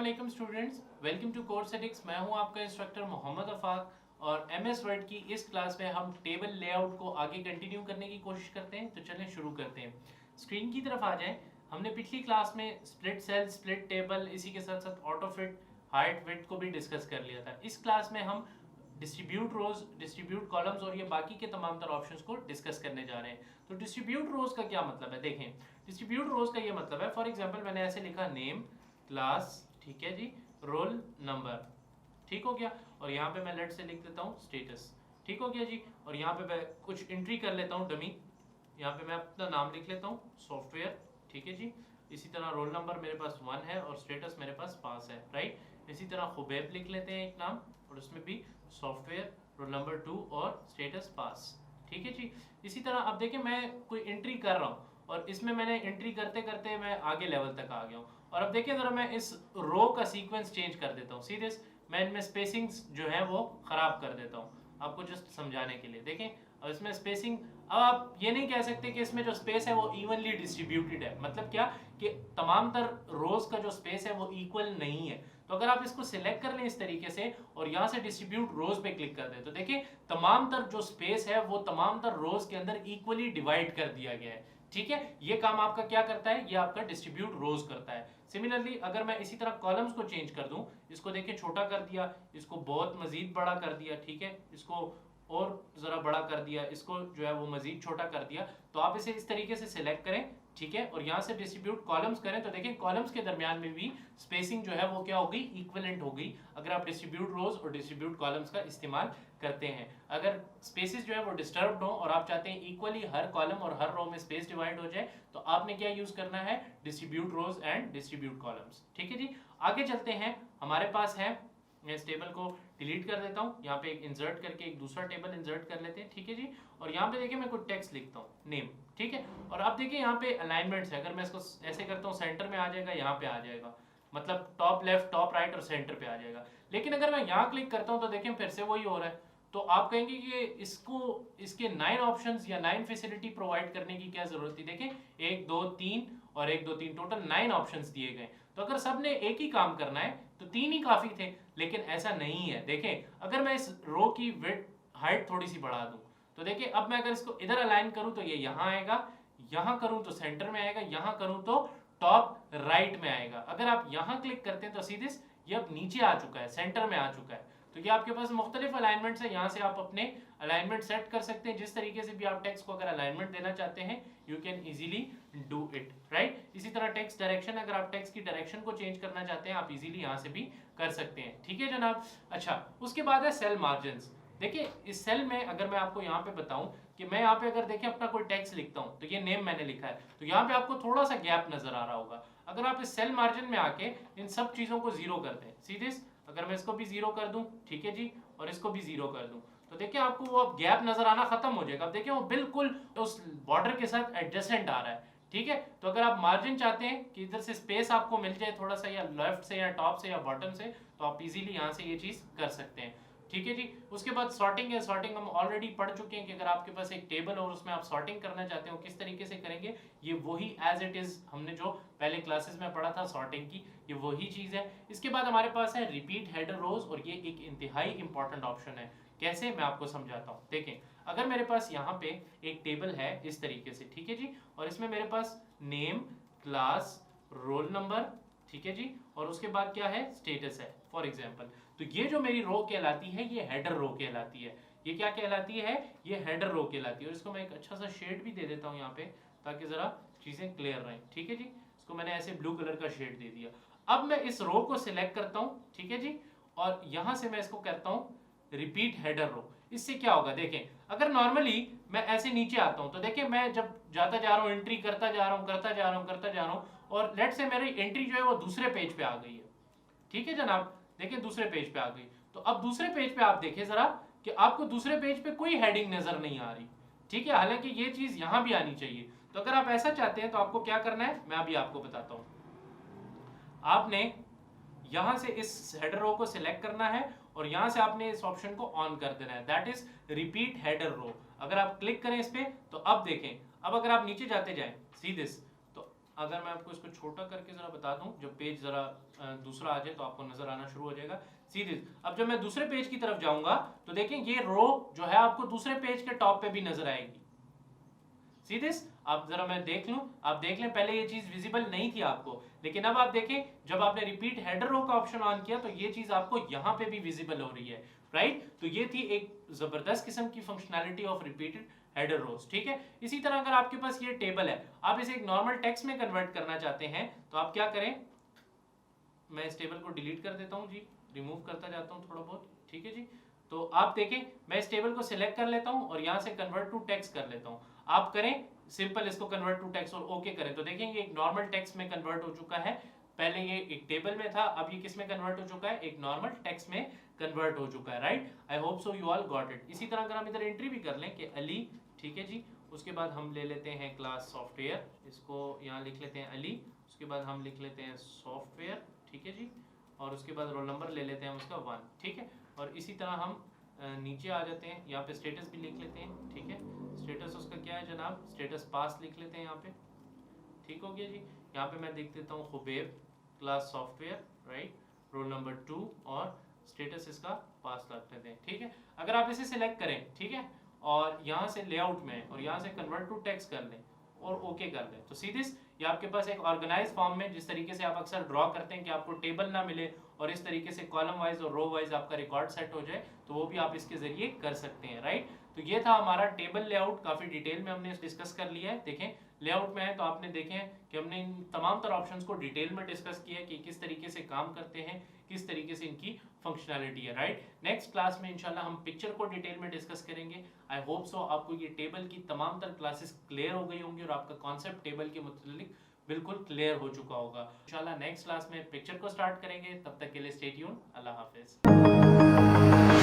अस्सलाम students, welcome to course एडिक्स। मैं हूं आपका इंस्ट्रक्टर मोहम्मद अफाक और एमएस वर्ड की इस क्लास में हम टेबल लेआउट को आगे कंटिन्यू करने की कोशिश करते हैं। तो चलें शुरू करते हैं। स्क्रीन की तरफ आ जाएं। हमने पिछली क्लास में स्प्लिट सेल, स्प्लिट टेबल, इसी के साथ साथ ऑटो फिट, हाइट, विड्थ को भी डिस्कस कर लिया था। इस क्लास में हम डिस्ट्रीब्यूट रोज, डिस्ट्रीब्यूट कॉलम्स और ये बाकी के तमाम तरह ऑप्शंस को डिस्कस करने जा रहे हैं। तो डिस्ट्रीब्यूट रोज का क्या मतलब है, देखें। डिस्ट्रीब्यूट रोज का ये मतलब है, फॉर एग्जांपल मैंने ऐसे लिखा नेम, क्लास, ठीक है जी, रोल नंबर, ठीक हो गया। और यहाँ पे मैं लेट से लिख देता हूँ स्टेटस, ठीक हो गया जी। और यहाँ पे मैं कुछ एंट्री कर लेता हूँ डमी। यहाँ पे मैं अपना नाम लिख लेता हूँ सॉफ्टवेयर, ठीक है जी। इसी तरह रोल नंबर मेरे पास 1 है और स्टेटस मेरे पास पास है, राइट। इसी तरह खुबैब लिख लेते हैं एक नाम, और उसमें भी सॉफ्टवेयर, रोल नंबर 2 और स्टेटस पास, ठीक है जी। इसी तरह अब देखिए मैं कोई एंट्री कर रहा हूँ और इसमें मैंने एंट्री करते करते मैं आगे लेवल तक आ गया हूँ। और अब देखिए जरा मैं इस रो का सीक्वेंस चेंज कर देता हूँ सीधे। मैं इनमें स्पेसिंग्स जो है वो खराब कर देता हूँ आपको जस्ट समझाने के लिए। देखें अब इसमें स्पेसिंग, अब आप ये नहीं कह सकते कि इसमें जो स्पेस है वो इवनली डिस्ट्रीब्यूटेड है। मतलब क्या कि तमाम तर रोज का जो स्पेस है वो इक्वल नहीं है। तो अगर आप इसको सिलेक्ट कर लें इस तरीके से और यहाँ से डिस्ट्रीब्यूट रोज पे क्लिक कर दें तो देखिए तमाम तर जो स्पेस है वो तमाम तर रोज के अंदर इक्वली डिवाइड कर दिया गया है, ठीक है। ये काम आपका क्या करता है, ये आपका डिस्ट्रीब्यूट रोज करता है। सिमिलरली अगर मैं इसी तरह कॉलम्स को चेंज कर दूं, इसको देखिए छोटा कर दिया, इसको बहुत मजीद बड़ा कर दिया, ठीक है, इसको और जरा बड़ा कर दिया, इसको जो है वो मजीद छोटा कर दिया। तो आप इसे इस तरीके से सिलेक्ट करें, ठीक है, और यहाँ से डिस्ट्रीब्यूट कॉलम्स करें तो देखें कॉलम्स के दरमियान में भी स्पेसिंग जो है वो क्या हो गई, इक्विवेलेंट हो गई, अगर आप डिस्ट्रीब्यूट रोज और डिस्ट्रीब्यूट कॉलम्स का इस्तेमाल करते हैं। अगर स्पेसेस जो है वो डिस्टर्ब्ड हो और आप चाहते हैं इक्वली हर कॉलम और हर रो में स्पेस डिवाइड हो जाए तो आपने क्या यूज करना है, distribute rows and distribute columns, ठीक है जी। आगे चलते हैं, हमारे पास है, मैं इस टेबल को डिलीट कर देता हूँ, यहाँ पे एक इंसर्ट करके एक दूसरा टेबल इंसर्ट कर लेते हैं, ठीक है जी। और यहाँ पे देखिए मैं कुछ टेक्स्ट लिखता हूँ, नेम, ठीक है। और अब देखिए यहाँ पे अलाइनमेंट्स है, अगर मैं इसको ऐसे करता हूँ सेंटर में आ जाएगा, यहाँ पे आ जाएगा, मतलब टॉप लेफ्ट, टॉप राइट और सेंटर पे आ जाएगा। लेकिन अगर मैं यहाँ क्लिक करता हूँ तो देखें फिर से वही हो रहा है। तो आप कहेंगे कि इसको, इसके 9 ऑप्शंस या 9 फैसिलिटी प्रोवाइड करने की क्या जरूरत थी। देखें 1 2 3 और 1 2 3 टोटल 9 ऑप्शंस दिए गए। तो अगर सबने एक ही काम करना है तो 3 ही काफी थे, लेकिन ऐसा नहीं है। देखें अगर मैं इस रो की विड्थ, हाइट थोड़ी सी बढ़ा दूं तो देखिए अब मैं अगर इसको इधर अलाइन करूं तो ये यहाँ आएगा, यहाँ करूं तो सेंटर में आएगा, यहाँ करूं तो टॉप राइट में आएगा। अगर आप यहाँ क्लिक करते हैं तो सीधे ये अब नीचे आ चुका है, सेंटर में आ चुका है। तो ये आपके पास मुख्तलिफ अलाइनमेंट्स है, यहाँ से आप अपने अलाइनमेंट सेट कर सकते हैं। जिस तरीके से भी आप टेक्स्ट को अगर अलाइनमेंट देना चाहते हैं you can easily do it, right. इसी तरह टेक्स्ट डायरेक्शन, अगर आप टेक्स्ट की डायरेक्शन को चेंज करना चाहते हैं आप इजीली यहाँ से भी कर सकते हैं, ठीक है जनाब। अच्छा, उसके बाद है सेल मार्जिन। देखिए इस सेल में अगर मैं आपको यहाँ पे बताऊं कि मैं यहाँ पे अगर देखें अपना कोई टेक्स्ट लिखता हूँ तो ये नेम मैंने लिखा है, तो यहाँ पे आपको थोड़ा सा गैप नजर आ रहा होगा। अगर आप इस सेल मार्जिन में आके इन सब चीजों को जीरो कर दें सीधे, अगर मैं इसको भी जीरो कर दूं, ठीक है जी, और इसको भी जीरो कर दूं तो देखिए आपको वो अब गैप नजर आना खत्म हो जाएगा। अब देखिए वो बिल्कुल उस बॉर्डर के साथ एडजेसेंट आ रहा है, ठीक है। तो अगर आप मार्जिन चाहते हैं कि इधर से स्पेस आपको मिल जाए थोड़ा सा, या लेफ्ट से या टॉप से या बॉटम से, तो आप इजीली यहाँ से ये चीज कर सकते हैं, ठीक है जी। उसके बाद सॉर्टिंग है। सॉर्टिंग हम ऑलरेडी पढ़ चुके हैं कि अगर आपके पास एक टेबल और उसमें आप सॉर्टिंग करना चाहते हो किस तरीके से करेंगे, ये वही एज इट इज हमने जो पहले क्लासेस में पढ़ा था सॉर्टिंग की, ये वही चीज है। इसके बाद हमारे पास है रिपीट हेडर रोज, और ये एक इंतहाई इंपॉर्टेंट ऑप्शन है। कैसे, मैं आपको समझाता हूँ। देखें अगर मेरे पास यहाँ पे एक टेबल है इस तरीके से, ठीक है जी, और इसमें मेरे पास नेम, क्लास, रोल नंबर, ठीक है जी, और उसके बाद क्या है, स्टेटस है फॉर एग्जांपल, तो ये जो मेरी रो कहलाती है ये हेडर रो कहलाती है। ये क्या कहलाती है, ये हेडर रो कहलाती है। और इसको मैं एक अच्छा सा शेड भी दे देता हूँ यहाँ पे ताकि जरा चीजें क्लियर रहें, ठीक है जी। इसको मैंने ऐसे ब्लू कलर का शेड दे दिया। अब मैं इस रो को सिलेक्ट करता हूँ, ठीक है जी, और यहां से मैं इसको करता हूँ रिपीट हेडर रो। इससे क्या होगा, देखें अगर नॉर्मली मैं ऐसे नीचे आता हूं तो देखिए मैं जब जाता जा रहा हूं, एंट्री करता जा रहा हूं, करता जा रहा हूं, करता जा रहा हूं, और लेट से मेरी एंट्री जो है वो दूसरे पेज पे आ गई है, ठीक है जनाब। देखिए दूसरे पेज पे आ गई, तो अब दूसरे पेज पे आप देखिए जरा कि आपको दूसरे पेज पे कोई हेडिंग नजर नहीं आ रही, ठीक है, हालांकि ये चीज यहां भी आनी चाहिए। तो अगर आप ऐसा चाहते हैं तो आपको क्या करना है, मैं अभी आपको बताता हूं। आपने यहां से इस हेडर रो को सिलेक्ट करना है और यहां से आपने इस ऑप्शन को ऑन कर देना है, that is repeat header row. अगर आप क्लिक करें इस पे तो अब देखें, अब अगर आप नीचे जाते जाएं सीधे, तो अगर मैं आपको इसको छोटा करके जरा बता दूं, जब पेज जरा दूसरा आ जाए तो आपको नजर आना शुरू हो जाएगा। सीधे अब जब मैं दूसरे पेज की तरफ जाऊंगा तो देखें ये रो जो है आपको दूसरे पेज के टॉप पे भी नजर आएगी। सी दिस, आप जरा मैं देख लूं, आप देख लें, पहले ये चीज विजिबल नहीं थी आपको, लेकिन अब आप देखें जब आपने रिपीट हेडर रो का ऑप्शन ऑन किया तो ये चीज आपको यहां पे भी विजिबल हो रही है, राइट। तो ये थी एक जबरदस्त किस्म की फंक्शनैलिटी ऑफ रिपीटेड हेडर रोज, ठीक है। इसी तरह अगर आपके पास ये टेबल है, आप इसे एक नॉर्मल टेक्स्ट में कन्वर्ट करना चाहते हैं तो आप क्या करें, मैं इस टेबल को डिलीट कर देता हूं जी, रिमूव करता जाता हूं थोड़ा बहुत, ठीक है जी। तो आप देखें मैं इस टेबल को सिलेक्ट कर लेता हूं और यहां से कन्वर्ट टू टेक्स्ट कर लेता हूं। आप करें सिंपल इसको कन्वर्ट टू टेक्स्ट और ओके करें तो देखेंगे एक नॉर्मल टेक्स्ट में कन्वर्ट हो चुका है। पहले ये एक टेबल में था, अब ये किस में कन्वर्ट हो चुका है, एक नॉर्मल टेक्स्ट में कन्वर्ट हो चुका है, right. I hope so you all got it. इसी तरह अगर हम इधर एंट्री भी कर लें कि अली, ठीक है जी, उसके बाद हम ले लेते हैं क्लास सॉफ्टवेयर, इसको यहाँ लिख लेते हैं अली, उसके बाद हम लिख लेते हैं सॉफ्टवेयर, ठीक है जी, और उसके बाद रोल नंबर ले लेते हैं उसका 1, ठीक है। और इसी तरह हम नीचे आ जाते हैं, यहाँ पे स्टेटस भी लिख लेते हैं, ठीक है। स्टेटस उसका क्या है जनाब, स्टेटस पास लिख लेते हैं यहाँ पे, ठीक हो गया जी। यहाँ पे मैं देख देता हूँ Khubaib, class software, right, roll number 2 और स्टेटस इसका पास रख लेते हैं, ठीक है। अगर आप इसे सिलेक्ट करें, ठीक है, और यहाँ से लेआउट में और यहाँ से कन्वर्ट टू टेक्स्ट कर लें और ओके कर दें तो सीधे ये आपके पास एक ऑर्गेनाइज फॉर्म में, जिस तरीके से आप अक्सर ड्रॉ करते हैं कि आपको टेबल ना मिले और इस तरीके से कॉलम वाइज और रो वाइज आपका रिकॉर्ड सेट हो जाए, तो वो भी आप इसके जरिए कर सकते हैं, राइट। तो ये था हमारा टेबल लेआउट, काफी डिटेल में हमने डिस्कस कर लिया है। देखें लेआउट में है तो आपने देखें कि हमने इन तमाम तरह ऑप्शंस को डिटेल में डिस्कस किया कि किस तरीके से काम करते हैं, किस तरीके से इनकी फंक्शनैलिटी है, राइट। नेक्स्ट क्लास में इंशाल्लाह हम पिक्चर को डिटेल में डिस्कस करेंगे। आई होप सो आपको ये टेबल की तमाम तरह क्लासेस क्लियर हो गई होंगी और आपका कॉन्सेप्ट टेबल के मुतालिक बिल्कुल क्लियर हो चुका होगा। इंशाल्लाह नेक्स्ट क्लास में पिक्चर को स्टार्ट करेंगे, तब तक के लिए स्टे ट्यून्ड, अल्लाह हाफिज।